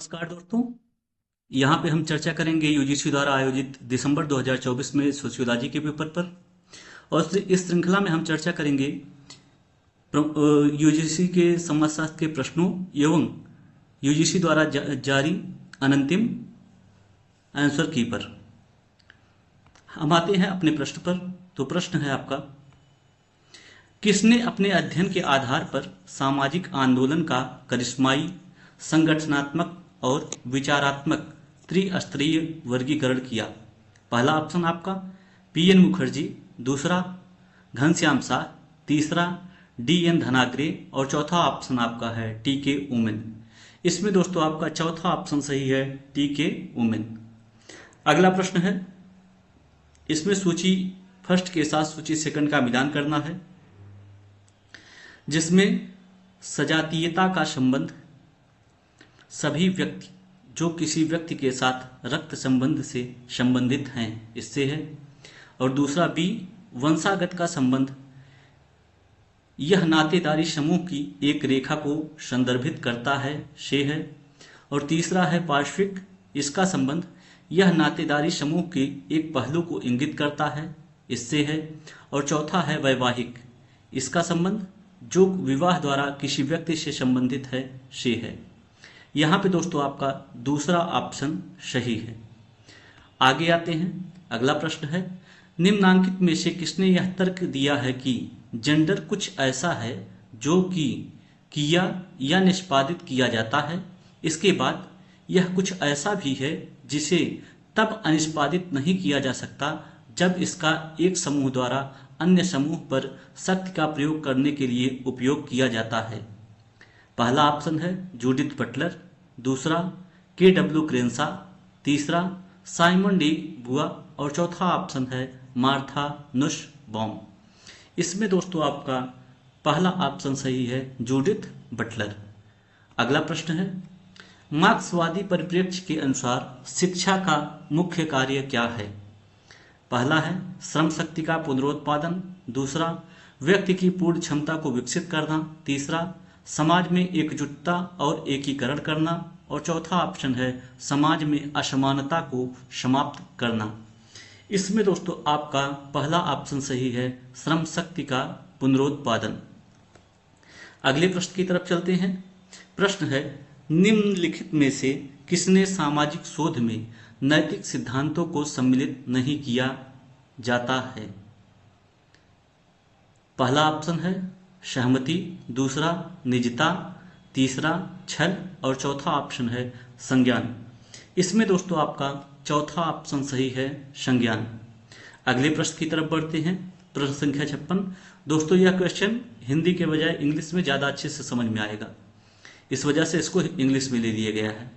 नमस्कार दोस्तों। यहाँ पे हम चर्चा करेंगे यूजीसी द्वारा आयोजित दिसंबर 2024 में सोशियोलॉजी के पेपर पर। और इस श्रृंखला में हम चर्चा करेंगे यूजीसी के समाजशास्त्र के प्रश्नों एवं यूजीसी द्वारा जारी अनंतिम आंसर की पर। हम आते हैं अपने प्रश्न पर। तो प्रश्न है आपका, किसने अपने अध्ययन के आधार पर सामाजिक आंदोलन का करिश्माई, संगठनात्मक और विचारात्मक त्रिस्तरीय वर्गीकरण किया? पहला ऑप्शन आपका पीएन मुखर्जी, दूसरा घनश्याम शाह, तीसरा डीएन धनाग्रे और चौथा ऑप्शन आपका है टीके उमेन। इसमें दोस्तों आपका चौथा ऑप्शन सही है, टीके उमेन। अगला प्रश्न है, इसमें सूची फर्स्ट के साथ सूची सेकंड का मिलान करना है, जिसमें सजातीयता का संबंध सभी व्यक्ति जो किसी व्यक्ति के साथ रक्त संबंध से संबंधित हैं इससे है, और दूसरा बी वंशागत का संबंध यह नातेदारी समूह की एक रेखा को संदर्भित करता है से है, और तीसरा है पार्श्विक, इसका संबंध यह नातेदारी समूह के एक पहलू को इंगित करता है इससे है, और चौथा है वैवाहिक, इसका संबंध जो विवाह द्वारा किसी व्यक्ति से संबंधित है से है। यहाँ पे दोस्तों आपका दूसरा ऑप्शन सही है। आगे आते हैं, अगला प्रश्न है, निम्नांकित में से किसने यह तर्क दिया है कि जेंडर कुछ ऐसा है जो कि किया या निष्पादित किया जाता है, इसके बाद यह कुछ ऐसा भी है जिसे तब अनिष्पादित नहीं किया जा सकता जब इसका एक समूह द्वारा अन्य समूह पर शक्ति का प्रयोग करने के लिए उपयोग किया जाता है? पहला ऑप्शन है जूडिथ बटलर, दूसरा के.डब्ल्यू. क्रेन्शा, तीसरा साइमन डी बुआ और चौथा ऑप्शन है मार्था नुसबॉम। इसमें दोस्तों आपका पहला ऑप्शन सही है, जूडिथ बटलर। अगला प्रश्न है, मार्क्सवादी परिप्रेक्ष्य के अनुसार शिक्षा का मुख्य कार्य क्या है? पहला है श्रम शक्ति का पुनरुत्पादन, दूसरा व्यक्ति की पूर्ण क्षमता को विकसित करना, तीसरा समाज में एकजुटता और एकीकरण करना, और चौथा ऑप्शन है समाज में असमानता को समाप्त करना। इसमें दोस्तों आपका पहला ऑप्शन सही है, श्रम शक्ति का पुनरुत्पादन। अगले प्रश्न की तरफ चलते हैं। प्रश्न है, निम्नलिखित में से किसने सामाजिक शोध में नैतिक सिद्धांतों को सम्मिलित नहीं किया जाता है? पहला ऑप्शन है सहमति, दूसरा निजता, तीसरा छल और चौथा ऑप्शन है संज्ञान। इसमें दोस्तों आपका चौथा ऑप्शन सही है, संज्ञान। अगले प्रश्न की तरफ बढ़ते हैं। प्रश्न संख्या 56। दोस्तों यह क्वेश्चन हिंदी के बजाय इंग्लिश में ज़्यादा अच्छे से समझ में आएगा, इस वजह से इसको इंग्लिश में ले लिया गया है।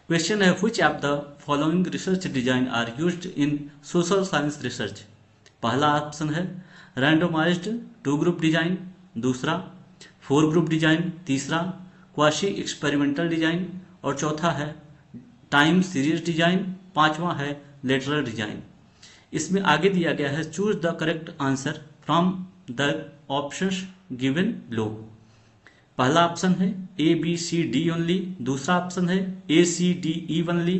क्वेश्चन है, which of the following research design are used in social science research? पहला ऑप्शन है रैंडमाइज्ड 2 ग्रुप डिजाइन, दूसरा 4 ग्रुप डिजाइन, तीसरा क्वासी एक्सपेरिमेंटल डिजाइन और चौथा है टाइम सीरीज डिजाइन, पांचवा है लेटरल डिजाइन। इसमें आगे दिया गया है, choose the correct answer from the options given लो। पहला ऑप्शन है A B C D only, दूसरा ऑप्शन है A C D E only,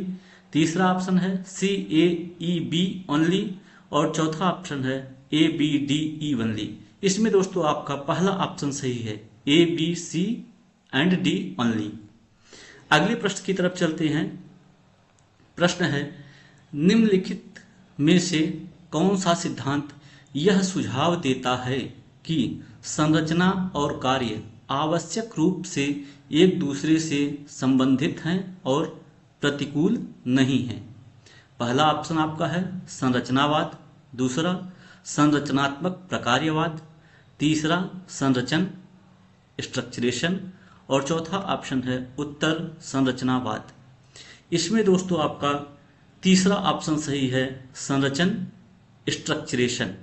तीसरा ऑप्शन है सी ए ई बी ओनली और चौथा ऑप्शन है A B D E only. इसमें दोस्तों आपका पहला ऑप्शन सही है, A B C and D only. अगले प्रश्न की तरफ चलते हैं। प्रश्न है, निम्नलिखित में से कौन सा सिद्धांत यह सुझाव देता है कि संरचना और कार्य आवश्यक रूप से एक दूसरे से संबंधित हैं और प्रतिकूल नहीं हैं? पहला ऑप्शन आपका है संरचनावाद, दूसरा संरचनात्मक प्रकार्यवाद, तीसरा संरचन स्ट्रक्चरेशन और चौथा ऑप्शन है उत्तर संरचनावाद। इसमें दोस्तों आपका तीसरा ऑप्शन सही है, संरचन स्ट्रक्चरेशन।